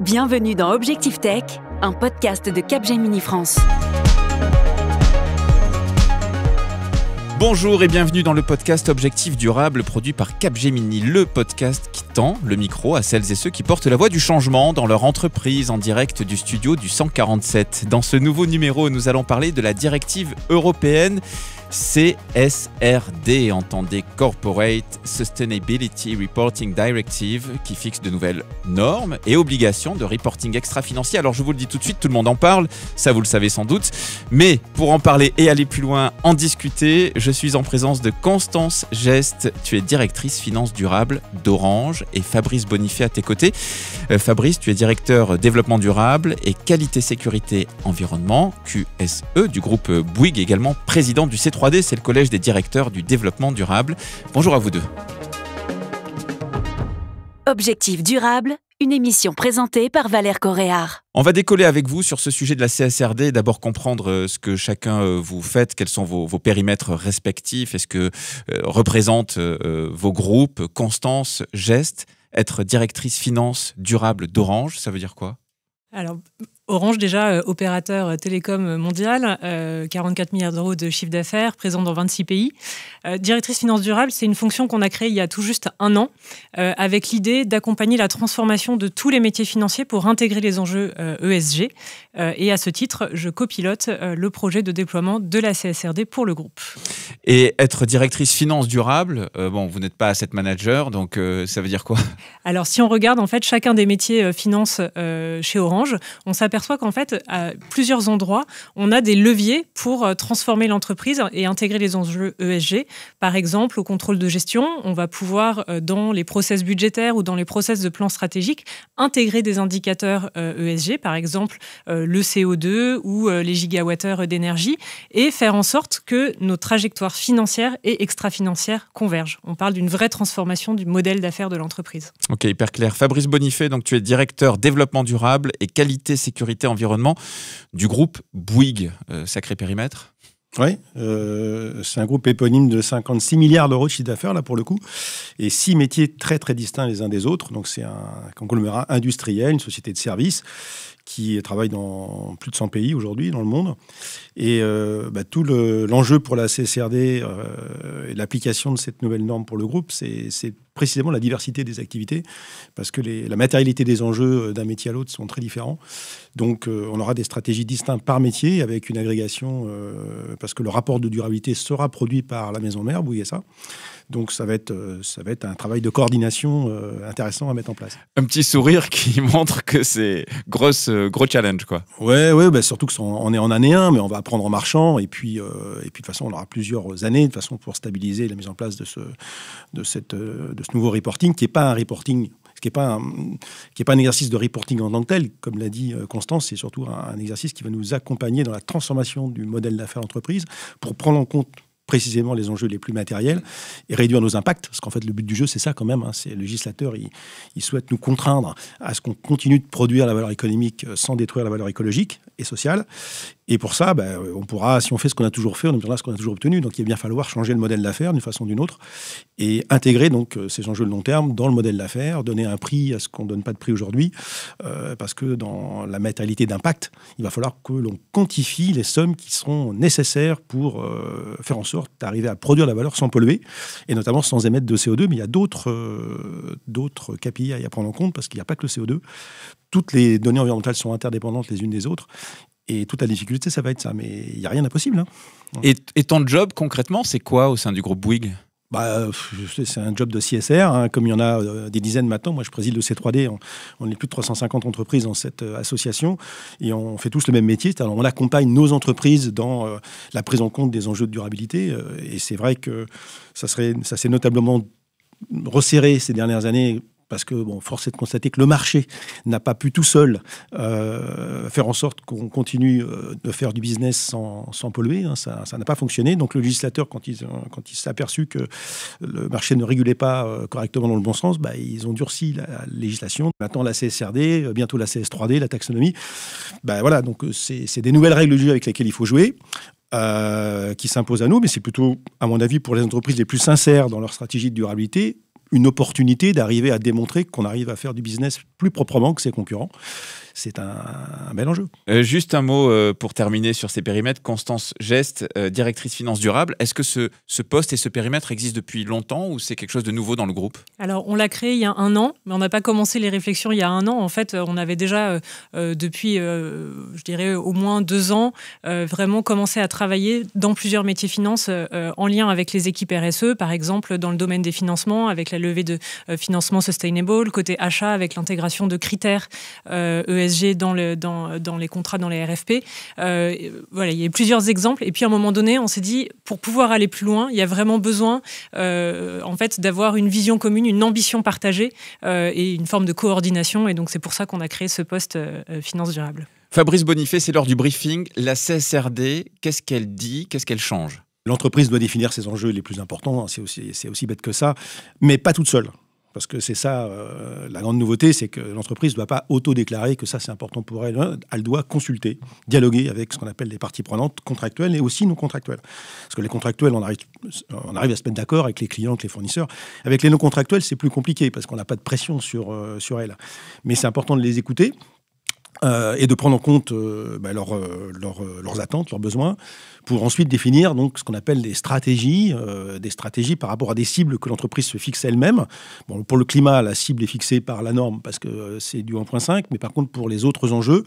Bienvenue dans Objectif Tech, un podcast de Capgemini France. Bonjour et bienvenue dans le podcast Objectif Durable produit par Capgemini, le podcast qui tend le micro à celles et ceux qui portent la voix du changement dans leur entreprise en direct du studio du 147. Dans ce nouveau numéro, nous allons parler de la directive européenne CSRD, entendez Corporate Sustainability Reporting Directive, qui fixe de nouvelles normes et obligations de reporting extra-financier. Alors je vous le dis tout de suite, tout le monde en parle, ça vous le savez sans doute, mais pour en parler et aller plus loin, en discuter, je suis en présence de Constance Geste, tu es directrice finance durable d'Orange, et Fabrice Bonifay à tes côtés. Fabrice, tu es directeur développement durable et qualité sécurité environnement, QSE, du groupe Bouygues, également président du C3D, c'est le collège des directeurs du développement durable. Bonjour à vous deux. Objectif durable, une émission présentée par Valère Coréard. On va décoller avec vous sur ce sujet de la CSRD, d'abord comprendre ce que chacun vous faites, quels sont vos périmètres respectifs, est-ce que représentent vos groupes. Constance Geste, être directrice finance durable d'Orange, ça veut dire quoi ? Alors, Orange, déjà, opérateur télécom mondial, 44 milliards d'euros de chiffre d'affaires, présent dans 26 pays. Directrice finance durable, c'est une fonction qu'on a créée il y a tout juste un an, avec l'idée d'accompagner la transformation de tous les métiers financiers pour intégrer les enjeux ESG. Et à ce titre, je copilote le projet de déploiement de la CSRD pour le groupe. Et être directrice finance durable, vous n'êtes pas asset manager, donc ça veut dire quoi ? Alors, si on regarde en fait chacun des métiers finance chez Orange, on s'aperçoit qu'en fait, à plusieurs endroits, on a des leviers pour transformer l'entreprise et intégrer les enjeux ESG. Par exemple, au contrôle de gestion, on va pouvoir, dans les process budgétaires ou dans les process de plan stratégique, intégrer des indicateurs ESG, par exemple le CO2 ou les gigawattheures d'énergie, et faire en sorte que nos trajectoires financières et extra-financières convergent. On parle d'une vraie transformation du modèle d'affaires de l'entreprise. Ok, hyper clair. Fabrice Bonifay, donc tu es directeur développement durable et qualité sécurité environnement du groupe Bouygues. Sacré périmètre. Oui, c'est un groupe éponyme de 56 milliards d'euros de chiffre d'affaires, là, pour le coup, et 6 métiers très, très distincts les uns des autres. Donc, c'est un conglomérat industriel, une société de services qui travaille dans plus de 100 pays aujourd'hui dans le monde. Et tout l'enjeu pour la CSRD et l'application de cette nouvelle norme pour le groupe, c'est précisément la diversité des activités, parce que la matérialité des enjeux d'un métier à l'autre sont très différents. Donc, on aura des stratégies distinctes par métier, avec une agrégation, parce que le rapport de durabilité sera produit par la maison mère, Bouygues SA. Donc, ça va être un travail de coordination intéressant à mettre en place. Un petit sourire qui montre que c'est gros challenge, quoi. Ouais, surtout qu'on est en année 1, mais on va apprendre en marchant. Et puis, de toute façon, on aura plusieurs années de façon pour stabiliser la mise en place de ce nouveau reporting, qui n'est pas un reporting, qui n'est pas un exercice de reporting en tant que tel. Comme l'a dit Constance, c'est surtout un exercice qui va nous accompagner dans la transformation du modèle d'affaires d'entreprise pour prendre en compte précisément les enjeux les plus matériels et réduire nos impacts. Parce qu'en fait, le but du jeu, c'est ça quand même. C'est le législateur, il souhaite nous contraindre à ce qu'on continue de produire la valeur économique sans détruire la valeur écologique et sociale. Et pour ça, on pourra, si on fait ce qu'on a toujours fait, on obtiendra ce qu'on a toujours obtenu. Donc, il va bien falloir changer le modèle d'affaires d'une façon ou d'une autre et intégrer donc ces enjeux de long terme dans le modèle d'affaires, donner un prix à ce qu'on ne donne pas de prix aujourd'hui, parce que dans la matérialité d'impact, il va falloir que l'on quantifie les sommes qui seront nécessaires pour faire en sorte d'arriver à produire la valeur sans polluer, et notamment sans émettre de CO2. Mais il y a d'autres KPI à prendre en compte, parce qu'il n'y a pas que le CO2. Toutes les données environnementales sont interdépendantes les unes des autres. Et toute la difficulté, ça va être ça. Mais il n'y a rien d'impossible. Hein. Et ton job, concrètement, c'est quoi au sein du groupe Bouygues ? C'est un job de CSR, hein, comme il y en a des dizaines maintenant. Moi, je préside le C3D. On est plus de 350 entreprises dans cette association et on fait tous le même métier. Alors, on accompagne nos entreprises dans la prise en compte des enjeux de durabilité. Et c'est vrai que ça s'est notablement resserré ces dernières années, parce que, force est de constater que le marché n'a pas pu tout seul faire en sorte qu'on continue de faire du business sans polluer. Hein, ça n'a pas fonctionné. Donc, le législateur, quand il s'est aperçu que le marché ne régulait pas correctement dans le bon sens, ils ont durci la législation. Maintenant, la CSRD, bientôt la CS3D, la taxonomie. Donc c'est des nouvelles règles du jeu avec lesquelles il faut jouer. Qui s'imposent à nous, mais c'est plutôt, à mon avis, pour les entreprises les plus sincères dans leur stratégie de durabilité, une opportunité d'arriver à démontrer qu'on arrive à faire du business plus proprement que ses concurrents. C'est un bel enjeu. Juste un mot pour terminer sur ces périmètres. Constance Geste, directrice finance durable. Est-ce que ce poste et ce périmètre existent depuis longtemps ou c'est quelque chose de nouveau dans le groupe ? Alors, on l'a créé il y a 1 an, mais on n'a pas commencé les réflexions il y a 1 an. En fait, on avait déjà, depuis, je dirais, au moins 2 ans, vraiment commencé à travailler dans plusieurs métiers finance en lien avec les équipes RSE, par exemple, dans le domaine des financements, avec la levée de financement sustainable, côté achat, avec l'intégration de critères ESG dans les contrats, dans les RFP. Voilà, il y a eu plusieurs exemples. Et puis, à un moment donné, on s'est dit, pour pouvoir aller plus loin, il y a vraiment besoin, en fait, d'avoir une vision commune, une ambition partagée et une forme de coordination. Et donc, c'est pour ça qu'on a créé ce poste finance durable. Fabrice Bonifay, c'est l'heure du briefing. La CSRD, qu'est-ce qu'elle dit ? Qu'est-ce qu'elle change ? L'entreprise doit définir ses enjeux les plus importants. C'est aussi bête que ça, mais pas toute seule. Parce que c'est ça, la grande nouveauté, c'est que l'entreprise ne doit pas auto-déclarer que ça, c'est important pour elle. Elle doit consulter, dialoguer avec ce qu'on appelle les parties prenantes contractuelles et aussi non contractuelles. Parce que les contractuels, on arrive à se mettre d'accord avec les clients, avec les fournisseurs. Avec les non contractuels, c'est plus compliqué parce qu'on n'a pas de pression sur elles. Mais c'est important de les écouter. Et de prendre en compte leurs attentes, leurs besoins, pour ensuite définir donc, ce qu'on appelle des stratégies par rapport à des cibles que l'entreprise se fixe elle-même. Bon, pour le climat, la cible est fixée par la norme parce que c'est du 1.5, mais par contre pour les autres enjeux,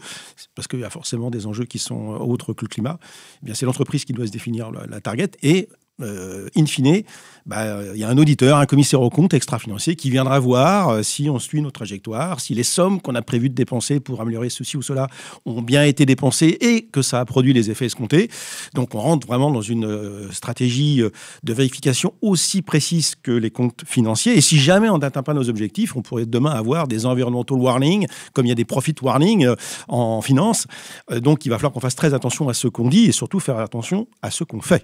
parce qu'il y a forcément des enjeux qui sont autres que le climat, eh bien, c'est l'entreprise qui doit se définir la target et in fine, il y a un auditeur, un commissaire aux comptes extra-financier qui viendra voir si on suit nos trajectoires, si les sommes qu'on a prévu de dépenser pour améliorer ceci ou cela ont bien été dépensées et que ça a produit les effets escomptés. Donc on rentre vraiment dans une stratégie de vérification aussi précise que les comptes financiers. Et si jamais on n'atteint pas nos objectifs, on pourrait demain avoir des environmental warnings, comme il y a des profit warnings en finance. Donc il va falloir qu'on fasse très attention à ce qu'on dit et surtout faire attention à ce qu'on fait.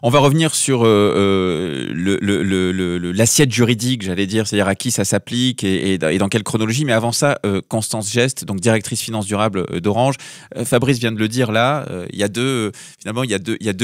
On va revenir sur l'assiette juridique, j'allais dire, c'est-à-dire à qui ça s'applique et dans quelle chronologie. Mais avant ça, Constance Geste, donc directrice finance durable d'Orange. Fabrice vient de le dire là, il y a deux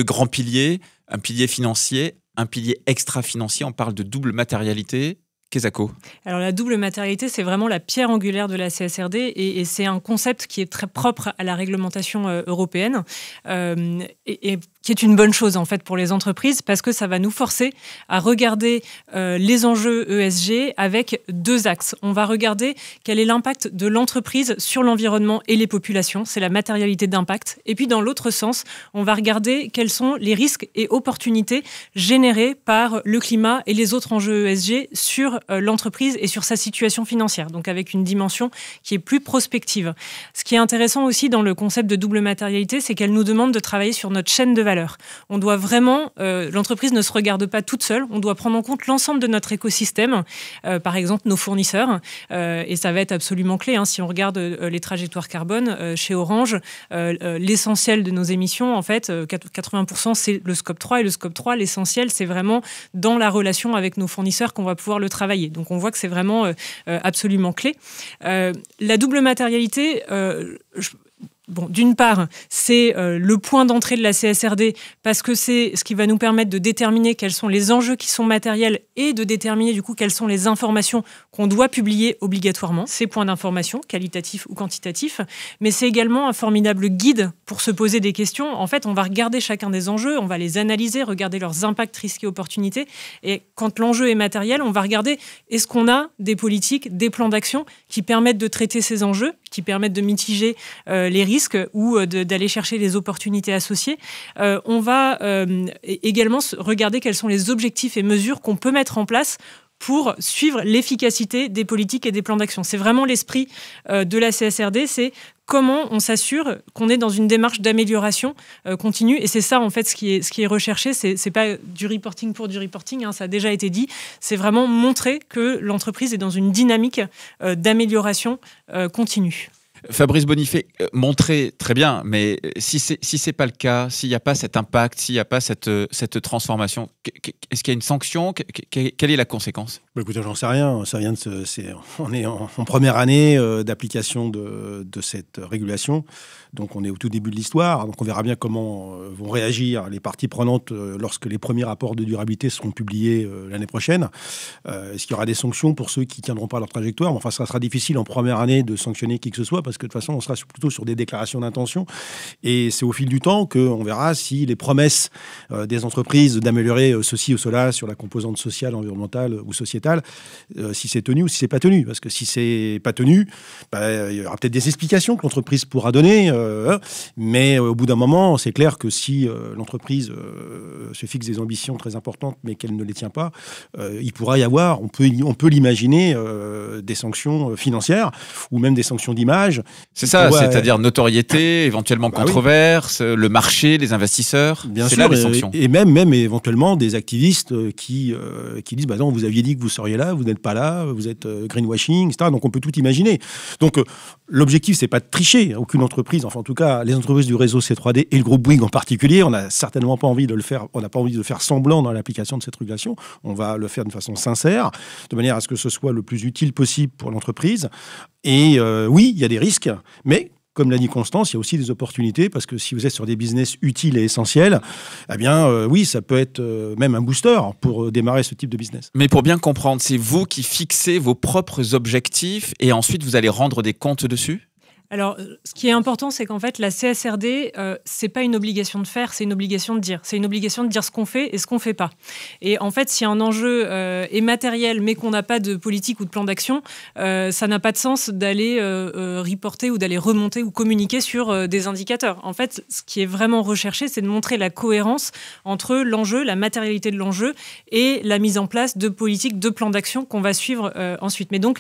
grands piliers, un pilier financier, un pilier extra-financier. On parle de double matérialité. Kezako. Alors la double matérialité, c'est vraiment la pierre angulaire de la CSRD et c'est un concept qui est très propre à la réglementation européenne et qui est une bonne chose en fait pour les entreprises parce que ça va nous forcer à regarder les enjeux ESG avec 2 axes. On va regarder quel est l'impact de l'entreprise sur l'environnement et les populations, c'est la matérialité d'impact. Et puis dans l'autre sens, on va regarder quels sont les risques et opportunités générés par le climat et les autres enjeux ESG sur l'entreprise et sur sa situation financière, donc avec une dimension qui est plus prospective. Ce qui est intéressant aussi dans le concept de double matérialité, c'est qu'elle nous demande de travailler sur notre chaîne de valeur. On doit vraiment, l'entreprise ne se regarde pas toute seule, on doit prendre en compte l'ensemble de notre écosystème, par exemple nos fournisseurs, et ça va être absolument clé. Si on regarde les trajectoires carbone, chez Orange, l'essentiel de nos émissions, en fait, 80%, c'est le scope 3, et le scope 3, l'essentiel, c'est vraiment dans la relation avec nos fournisseurs qu'on va pouvoir le travailler. Donc on voit que c'est vraiment absolument clé. La double matérialité, d'une part, c'est le point d'entrée de la CSRD parce que c'est ce qui va nous permettre de déterminer quels sont les enjeux qui sont matériels et de déterminer du coup quelles sont les informations qu'on doit publier obligatoirement, ces points d'information, qualitatifs ou quantitatifs. Mais c'est également un formidable guide pour se poser des questions. En fait, on va regarder chacun des enjeux, on va les analyser, regarder leurs impacts, risques et opportunités. Et quand l'enjeu est matériel, on va regarder est-ce qu'on a des politiques, des plans d'action qui permettent de traiter ces enjeux, qui permettent de mitiger les risques ou d'aller chercher les opportunités associées. On va également regarder quels sont les objectifs et mesures qu'on peut mettre en place pour suivre l'efficacité des politiques et des plans d'action. C'est vraiment l'esprit de la CSRD, c'est comment on s'assure qu'on est dans une démarche d'amélioration continue. Et c'est ça, en fait, ce qui est recherché. C'est pas du reporting pour du reporting, ça a déjà été dit. C'est vraiment montrer que l'entreprise est dans une dynamique d'amélioration continue. Fabrice Bonifay, montrer, très bien, mais si c'est pas le cas, s'il n'y a pas cet impact, s'il n'y a pas cette transformation, est-ce qu'il y a une sanction? Quelle est la conséquence? Écoutez, j'en sais rien. On est en première année d'application de cette régulation. Donc, on est au tout début de l'histoire. Donc, on verra bien comment vont réagir les parties prenantes lorsque les premiers rapports de durabilité seront publiés l'année prochaine. Est-ce qu'il y aura des sanctions pour ceux qui ne tiendront pas leur trajectoire? Enfin, ça sera difficile en première année de sanctionner qui que ce soit parce que de toute façon, on sera plutôt sur des déclarations d'intention. Et c'est au fil du temps qu'on verra si les promesses des entreprises d'améliorer ceci ou cela sur la composante sociale, environnementale ou sociétale, si c'est tenu ou si c'est pas tenu. Parce que si c'est pas tenu, il y aura peut-être des explications que l'entreprise pourra donner. Mais au bout d'un moment, c'est clair que si l'entreprise se fixe des ambitions très importantes, mais qu'elle ne les tient pas, il pourra y avoir, on peut l'imaginer, des sanctions financières ou même des sanctions d'image. C'est ça, c'est-à-dire notoriété, éventuellement controverse, le marché, les investisseurs. Bien c'est sûr, là les sanctions. Et même éventuellement des activistes qui disent bah non, vous aviez dit que vous seriez là, vous n'êtes pas là, vous êtes greenwashing, etc. Donc on peut tout imaginer. Donc l'objectif, c'est pas de tricher. Aucune entreprise, enfin en tout cas les entreprises du réseau C3D et le groupe Bouygues en particulier, on n'a certainement pas envie de le faire. On n'a pas envie de faire semblant dans l'application de cette régulation. On va le faire de façon sincère, de manière à ce que ce soit le plus utile possible pour l'entreprise. Et oui, il y a des risques, mais comme l'a dit Constance, il y a aussi des opportunités parce que si vous êtes sur des business utiles et essentiels, eh bien oui, ça peut être même un booster pour démarrer ce type de business. Mais pour bien comprendre, c'est vous qui fixez vos propres objectifs et ensuite vous allez rendre des comptes dessus ? Alors, ce qui est important, c'est qu'en fait, la CSRD, c'est pas une obligation de faire, c'est une obligation de dire. C'est une obligation de dire ce qu'on fait et ce qu'on fait pas. Et en fait, si un enjeu est matériel, mais qu'on n'a pas de politique ou de plan d'action, ça n'a pas de sens d'aller reporter ou d'aller remonter ou communiquer sur des indicateurs. En fait, ce qui est vraiment recherché, c'est de montrer la cohérence entre l'enjeu, la matérialité de l'enjeu et la mise en place de politiques, de plans d'action qu'on va suivre ensuite. Mais donc,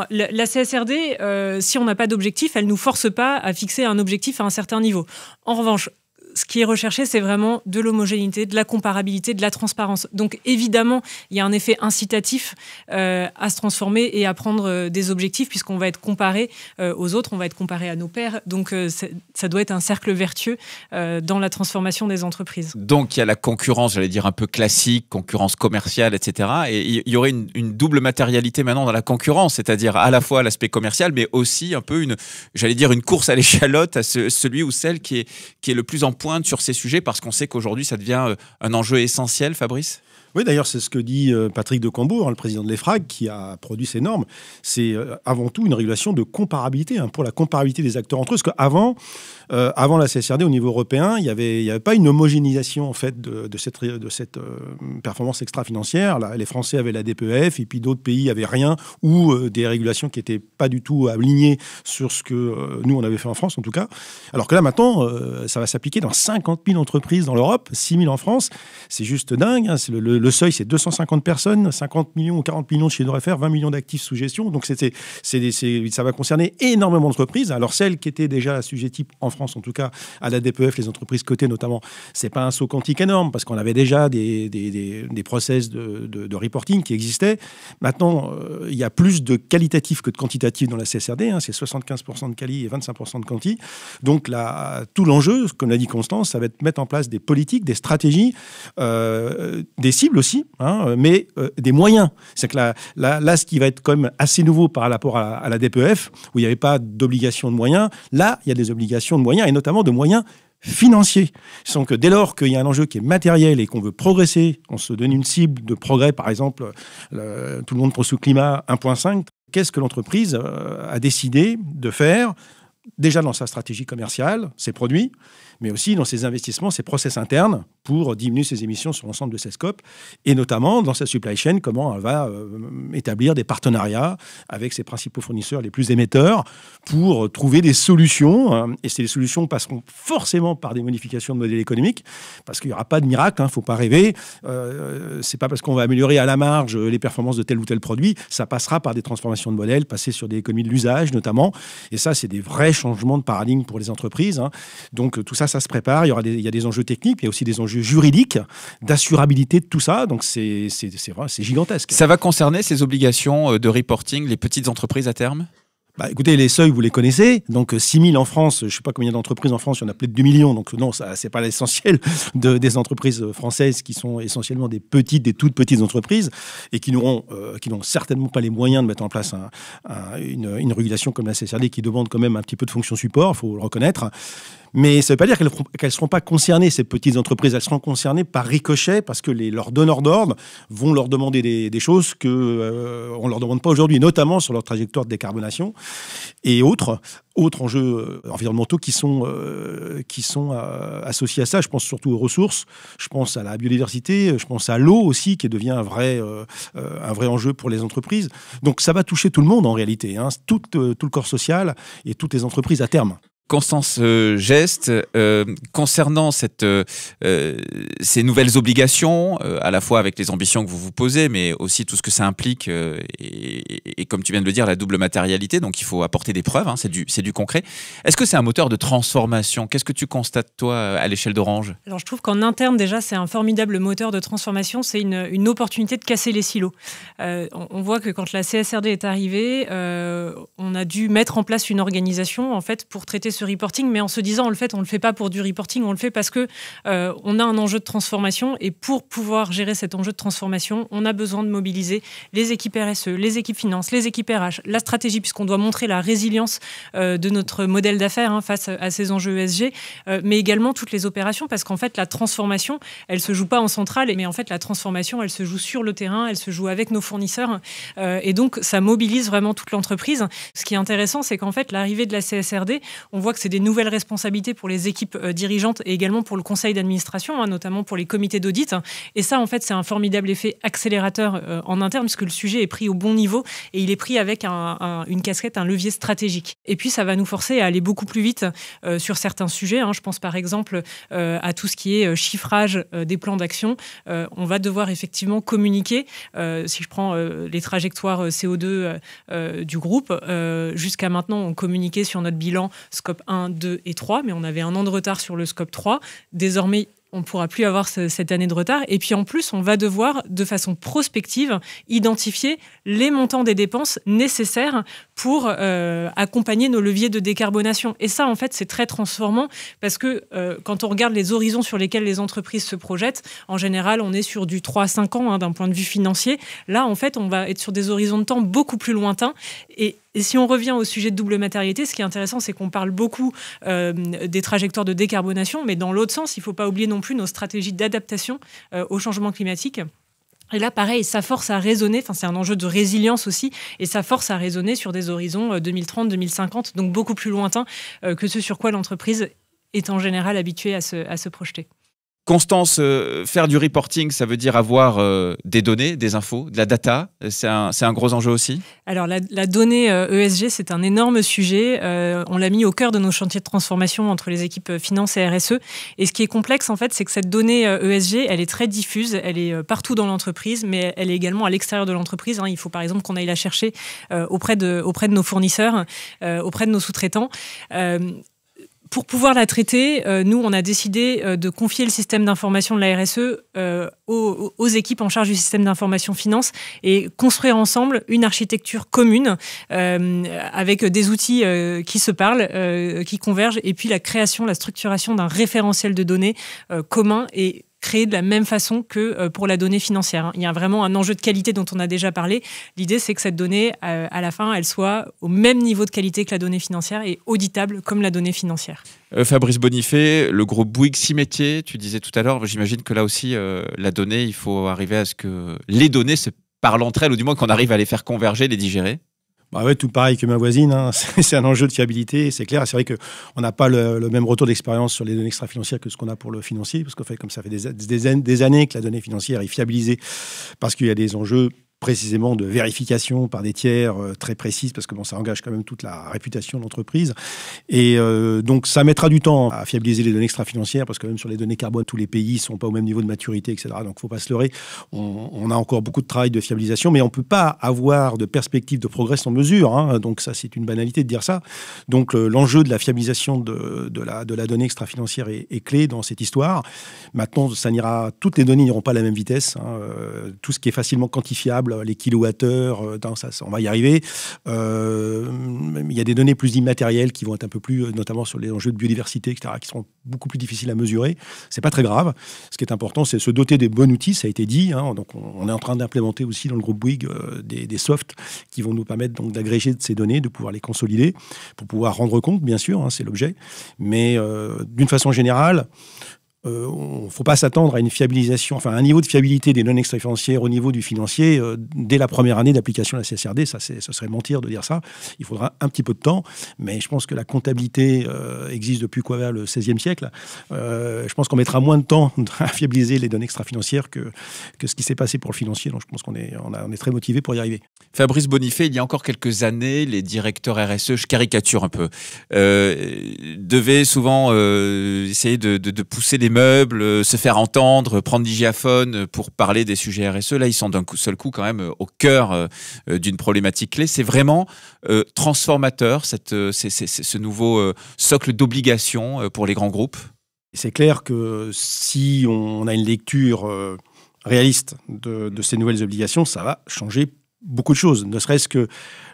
la CSRD, si on n'a pas d'objectif, elle nous force pas à fixer un objectif à un certain niveau. En revanche, ce qui est recherché, c'est vraiment de l'homogénéité, de la comparabilité, de la transparence. Donc, évidemment, il y a un effet incitatif à se transformer et à prendre des objectifs puisqu'on va être comparé aux autres, on va être comparé à nos pairs. Donc, ça doit être un cercle vertueux dans la transformation des entreprises. Donc, il y a la concurrence, j'allais dire un peu classique, concurrence commerciale, etc. Et il y aurait une double matérialité maintenant dans la concurrence, c'est-à-dire à la fois l'aspect commercial, mais aussi un peu une course à l'échalote à celui ou celle qui est le plus en pointe sur ces sujets parce qu'on sait qu'aujourd'hui, ça devient un enjeu essentiel, Fabrice ? Oui, d'ailleurs, c'est ce que dit Patrick de Cambourg, le président de l'EFRAG, qui a produit ces normes. C'est avant tout une régulation de comparabilité, pour la comparabilité des acteurs entre eux. Parce qu'avant la CSRD, au niveau européen, il n'y avait pas une homogénéisation en fait, de cette performance extra-financière. Là, les Français avaient la DPEF et puis d'autres pays n'avaient rien ou des régulations qui n'étaient pas du tout alignées sur ce que nous, on avait fait en France, en tout cas. Alors que là, maintenant, ça va s'appliquer dans 50 000 entreprises dans l'Europe, 6 000 en France. C'est juste dingue. Hein. Le seuil, c'est 250 personnes, 50 millions ou 40 millions de chiffre d'affaires, 20 millions d'actifs sous gestion. Donc, ça va concerner énormément d'entreprises. Alors, celles qui étaient déjà assujetties, en France en tout cas, à la DPEF, les entreprises cotées notamment, c'est pas un saut quantique énorme parce qu'on avait déjà des process de reporting qui existaient. Maintenant, il y a plus de qualitatif que de quantitatif dans la CSRD. Hein, c'est 75% de quali et 25% de quanti. Donc, tout l'enjeu, comme l'a dit Constance, ça va être de mettre en place des politiques, des stratégies, des cibles aussi, mais des moyens. C'est que là, ce qui va être quand même assez nouveau par rapport à la DPEF, où il n'y avait pas d'obligation de moyens, là, il y a des obligations de moyens, et notamment de moyens financiers. Donc, dès lors qu'il y a un enjeu qui est matériel et qu'on veut progresser, on se donne une cible de progrès, par exemple, tout le monde pour ce climat 1.5, qu'est-ce que l'entreprise a décidé de faire déjà dans sa stratégie commerciale, ses produits, mais aussi dans ses investissements, ses process internes pour diminuer ses émissions sur l'ensemble de ses scopes, et notamment dans sa supply chain, comment elle va établir des partenariats avec ses principaux fournisseurs les plus émetteurs pour trouver des solutions. Et ces solutions passeront forcément par des modifications de modèle économique, parce qu'il n'y aura pas de miracle, il ne faut pas rêver. C'est pas parce qu'on va améliorer à la marge les performances de tel ou tel produit, ça passera par des transformations de modèle, passer sur des économies de l'usage notamment. Et ça, c'est des vrais changements de paradigme pour les entreprises. Donc tout ça se prépare. Il y a des enjeux techniques, mais il y a aussi des enjeux juridiques, d'assurabilité de tout ça. Donc c'est gigantesque. Ça va concerner ces obligations de reporting, les petites entreprises à terme ? Écoutez, les seuils, vous les connaissez. Donc, 6 000 en France, je ne sais pas combien d'entreprises en France, il y en a plus de 2 millions. Donc, non, ça, c'est pas l'essentiel des entreprises françaises qui sont essentiellement des toutes petites entreprises et qui n'ont certainement pas les moyens de mettre en place une régulation comme la CSRD qui demande quand même un petit peu de fonction support, il faut le reconnaître. Mais ça ne veut pas dire qu'elles ne seront pas concernées, ces petites entreprises. Elles seront concernées par ricochet parce que leurs donneurs d'ordre vont leur demander des choses qu'on ne leur demande pas aujourd'hui, notamment sur leur trajectoire de décarbonation et autres enjeux environnementaux qui sont associés à ça. Je pense surtout aux ressources, je pense à la biodiversité, je pense à l'eau aussi qui devient un vrai enjeu pour les entreprises. Donc ça va toucher tout le monde en réalité, hein, tout le corps social et toutes les entreprises à terme. Constance Geste, concernant ces nouvelles obligations, à la fois avec les ambitions que vous vous posez, mais aussi tout ce que ça implique, et comme tu viens de le dire, la double matérialité, donc il faut apporter des preuves, hein, c'est du concret. Est-ce que c'est un moteur de transformation? Qu'est-ce que tu constates, toi, à l'échelle d'Orange? Alors, je trouve qu'en interne, déjà, c'est un formidable moteur de transformation, c'est une opportunité de casser les silos. On voit que quand la CSRD est arrivée, on a dû mettre en place une organisation, en fait, pour traiter ce reporting, mais en se disant, on le fait pas pour du reporting, on le fait parce que on a un enjeu de transformation, et pour pouvoir gérer cet enjeu de transformation, on a besoin de mobiliser les équipes RSE, les équipes finance, les équipes RH, la stratégie, puisqu'on doit montrer la résilience de notre modèle d'affaires face à ces enjeux ESG, mais également toutes les opérations, parce qu'en fait, la transformation, elle se joue pas en centrale, mais en fait, la transformation, elle se joue sur le terrain, elle se joue avec nos fournisseurs, et donc, ça mobilise vraiment toute l'entreprise. Ce qui est intéressant, c'est qu'en fait, l'arrivée de la CSRD, on voit que c'est des nouvelles responsabilités pour les équipes dirigeantes et également pour le conseil d'administration, notamment pour les comités d'audit. Et ça, en fait, c'est un formidable effet accélérateur en interne, puisque le sujet est pris au bon niveau et il est pris avec une casquette, un levier stratégique. Et puis, ça va nous forcer à aller beaucoup plus vite sur certains sujets. Je pense par exemple à tout ce qui est chiffrage des plans d'action. On va devoir effectivement communiquer. Si je prends les trajectoires CO2 du groupe, jusqu'à maintenant, on communiquait sur notre bilan scope 1, 2 et 3, mais on avait un an de retard sur le scope 3. Désormais, on ne pourra plus avoir cette année de retard. Et puis en plus, on va devoir, de façon prospective, identifier les montants des dépenses nécessaires pour accompagner nos leviers de décarbonation. Et ça, en fait, c'est très transformant parce que quand on regarde les horizons sur lesquels les entreprises se projettent, en général, on est sur du 3 à 5 ans d'un point de vue financier. Là, en fait, on va être sur des horizons de temps beaucoup plus lointains. Et si on revient au sujet de double matérialité, ce qui est intéressant, c'est qu'on parle beaucoup des trajectoires de décarbonation, mais dans l'autre sens, il ne faut pas oublier non plus nos stratégies d'adaptation au changement climatique. Et là, pareil, ça force à raisonner, c'est un enjeu de résilience aussi, et ça force à raisonner sur des horizons 2030, 2050, donc beaucoup plus lointains que ce sur quoi l'entreprise est en général habituée à se projeter. Constance, faire du reporting, ça veut dire avoir des données, des infos, de la data. C'est un gros enjeu aussi. Alors, la donnée ESG, c'est un énorme sujet. On l'a mis au cœur de nos chantiers de transformation entre les équipes finance et RSE. Et ce qui est complexe, en fait, c'est que cette donnée ESG, elle est très diffuse. Elle est partout dans l'entreprise, mais elle est également à l'extérieur de l'entreprise. Il faut, par exemple, qu'on aille la chercher auprès de nos fournisseurs, auprès de nos sous-traitants. Pour pouvoir la traiter, nous, on a décidé de confier le système d'information de la RSE aux équipes en charge du système d'information finance et construire ensemble une architecture commune avec des outils qui se parlent, qui convergent, et puis la création, la structuration d'un référentiel de données commun et créé de la même façon que pour la donnée financière. Il y a vraiment un enjeu de qualité dont on a déjà parlé. L'idée, c'est que cette donnée, à la fin, elle soit au même niveau de qualité que la donnée financière et auditable comme la donnée financière. Fabrice Bonifay, le groupe Bouygues 6 métiers, tu disais tout à l'heure, j'imagine que là aussi, la donnée, il faut arriver à ce que les données se parlent entre elles, ou du moins qu'on arrive à les faire converger, les digérer. Tout pareil que ma voisine, c'est un enjeu de fiabilité, c'est clair. C'est vrai qu'on n'a pas le même retour d'expérience sur les données extra-financières que ce qu'on a pour le financier, parce qu'en fait, comme ça fait des années que la donnée financière est fiabilisée, parce qu'il y a des enjeux précisément de vérification par des tiers très précises, parce que ça engage quand même toute la réputation de l'entreprise. Et donc, ça mettra du temps à fiabiliser les données extra-financières, parce que même sur les données carbone, tous les pays ne sont pas au même niveau de maturité, etc. Donc, il ne faut pas se leurrer. On a encore beaucoup de travail de fiabilisation, mais on ne peut pas avoir de perspective de progrès sans mesure. Donc, ça, c'est une banalité de dire ça. Donc, l'enjeu de la fiabilisation de la donnée extra-financière est clé dans cette histoire. Maintenant, toutes les données n'iront pas à la même vitesse. Tout ce qui est facilement quantifiable durables, les kilowattheures, on va y arriver. Il y a des données plus immatérielles qui vont être un peu plus, notamment sur les enjeux de biodiversité, etc., qui seront beaucoup plus difficiles à mesurer. C'est pas très grave. Ce qui est important, c'est se doter des bons outils, ça a été dit. Donc on est en train d'implémenter aussi dans le groupe Bouygues des softs qui vont nous permettre donc d'agréger de ces données, de pouvoir les consolider, pour pouvoir rendre compte, bien sûr, c'est l'objet. Mais d'une façon générale, il ne faut pas s'attendre à une fiabilisation, enfin un niveau de fiabilité des données extra-financières au niveau du financier dès la première année d'application de la CSRD. Ça serait mentir de dire ça. Il faudra un petit peu de temps, mais je pense que la comptabilité existe depuis le XVIe siècle. Je pense qu'on mettra moins de temps à fiabiliser les données extra-financières que ce qui s'est passé pour le financier. Donc je pense qu'on est très motivé pour y arriver. Fabrice Bonifay, il y a encore quelques années, les directeurs RSE, je caricature un peu, devaient souvent essayer de pousser les meubles, se faire entendre, prendre digiaphone pour parler des sujets RSE. Là, ils sont d'un seul coup quand même au cœur d'une problématique clé. C'est vraiment transformateur, ce nouveau socle d'obligations pour les grands groupes. C'est clair que si on a une lecture réaliste de ces nouvelles obligations, ça va changer beaucoup de choses, ne serait-ce que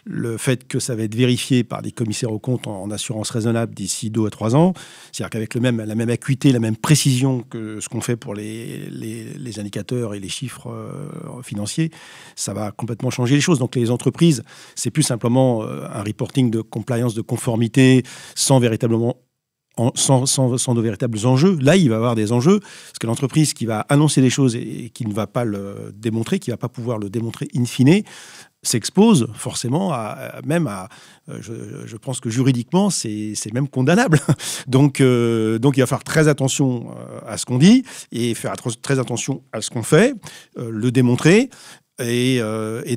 le fait que ça va être vérifié par des commissaires aux comptes en assurance raisonnable d'ici 2 à 3 ans. C'est-à-dire qu'avec la même acuité, la même précision que ce qu'on fait pour les indicateurs et les chiffres financiers, ça va complètement changer les choses. Donc les entreprises, c'est plus simplement un reporting de compliance, de conformité, sans de véritables enjeux. Là, il va y avoir des enjeux, parce que l'entreprise qui va annoncer des choses et qui ne va pas le démontrer, qui ne va pas pouvoir le démontrer in fine, s'expose forcément je pense que juridiquement, c'est même condamnable. Donc il va faire très attention à ce qu'on dit et faire très attention à ce qu'on fait, le démontrer. Et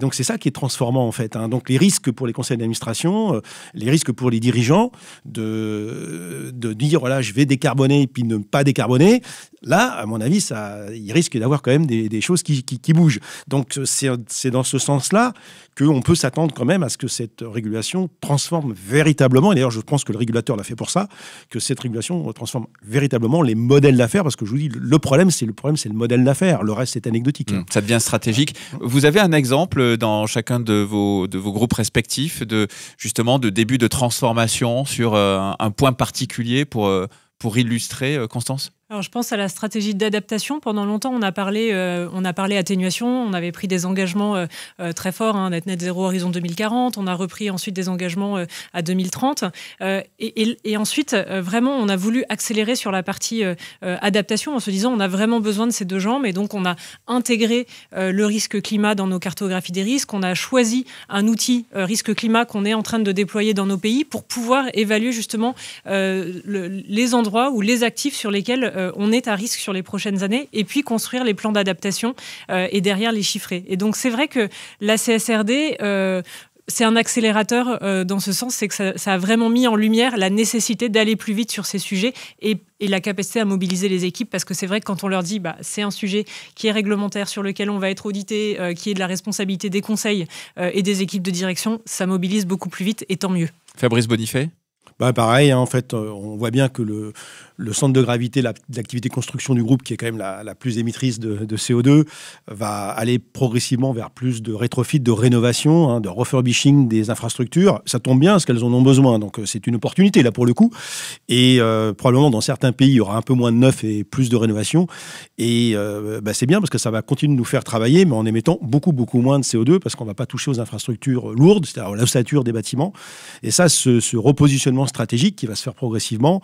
donc, c'est ça qui est transformant, en fait. Donc, les risques pour les conseils d'administration, les risques pour les dirigeants de dire, voilà, je vais décarboner et puis ne pas décarboner. Là, à mon avis, il risque d'avoir quand même des choses qui bougent. Donc, c'est dans ce sens-là qu'on peut s'attendre quand même à ce que cette régulation transforme véritablement, et d'ailleurs, je pense que le régulateur l'a fait pour ça, que cette régulation transforme véritablement les modèles d'affaires, parce que je vous dis, le problème, c'est le modèle d'affaires. Le reste, c'est anecdotique. Ça devient stratégique. Vous avez un exemple dans chacun de vos groupes respectifs de début de transformation sur un point particulier pour illustrer, Constance ? Alors, je pense à la stratégie d'adaptation. Pendant longtemps, on a parlé atténuation. On avait pris des engagements très forts, d'être net zéro horizon 2040. On a repris ensuite des engagements à 2030. Et ensuite, vraiment, on a voulu accélérer sur la partie adaptation en se disant on a vraiment besoin de ces deux jambes. Et donc, on a intégré le risque climat dans nos cartographies des risques. On a choisi un outil risque climat qu'on est en train de déployer dans nos pays pour pouvoir évaluer justement les endroits ou les actifs sur lesquels on est à risque sur les prochaines années, et puis construire les plans d'adaptation et derrière les chiffrer. Et donc c'est vrai que la CSRD, c'est un accélérateur dans ce sens, c'est que ça a vraiment mis en lumière la nécessité d'aller plus vite sur ces sujets et la capacité à mobiliser les équipes, parce que c'est vrai que quand on leur dit c'est un sujet qui est réglementaire, sur lequel on va être audité, qui est de la responsabilité des conseils et des équipes de direction, ça mobilise beaucoup plus vite, et tant mieux. Fabrice Bonifay ? Pareil, en fait, on voit bien que le centre de gravité de l'activité construction du groupe, qui est quand même la plus émettrice de CO2, va aller progressivement vers plus de rétrofit, de rénovation, de refurbishing des infrastructures. Ça tombe bien, parce qu'elles en ont besoin. Donc, c'est une opportunité, là, pour le coup. Et probablement, dans certains pays, il y aura un peu moins de neuf et plus de rénovation. Et c'est bien, parce que ça va continuer de nous faire travailler, mais en émettant beaucoup, beaucoup moins de CO2, parce qu'on ne va pas toucher aux infrastructures lourdes, c'est-à-dire l'ossature des bâtiments. Et ça, ce repositionnement stratégique qui va se faire progressivement,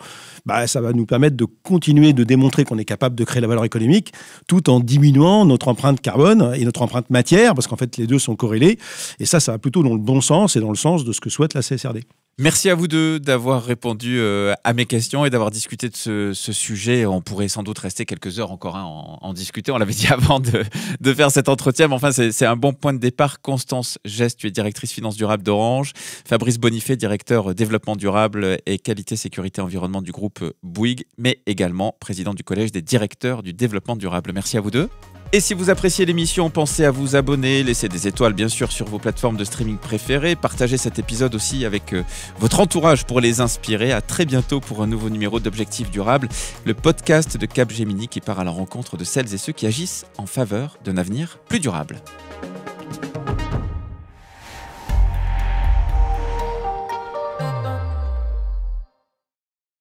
ça va nous permettre de continuer de démontrer qu'on est capable de créer la valeur économique tout en diminuant notre empreinte carbone et notre empreinte matière, parce qu'en fait les deux sont corrélés, et ça va plutôt dans le bon sens et dans le sens de ce que souhaite la CSRD. Merci à vous deux d'avoir répondu à mes questions et d'avoir discuté de ce sujet. On pourrait sans doute rester quelques heures encore en discuter. On l'avait dit avant de faire cet entretien, mais enfin c'est un bon point de départ. Constance Geste, tu es directrice finance durable d'Orange. Fabrice Bonifay, directeur développement durable et qualité, sécurité, environnement du groupe Bouygues, mais également président du collège des directeurs du développement durable. Merci à vous deux. Et si vous appréciez l'émission, pensez à vous abonner, laissez des étoiles bien sûr sur vos plateformes de streaming préférées, partagez cet épisode aussi avec votre entourage pour les inspirer. À très bientôt pour un nouveau numéro d'Objectifs Durables, le podcast de Capgemini qui part à la rencontre de celles et ceux qui agissent en faveur d'un avenir plus durable.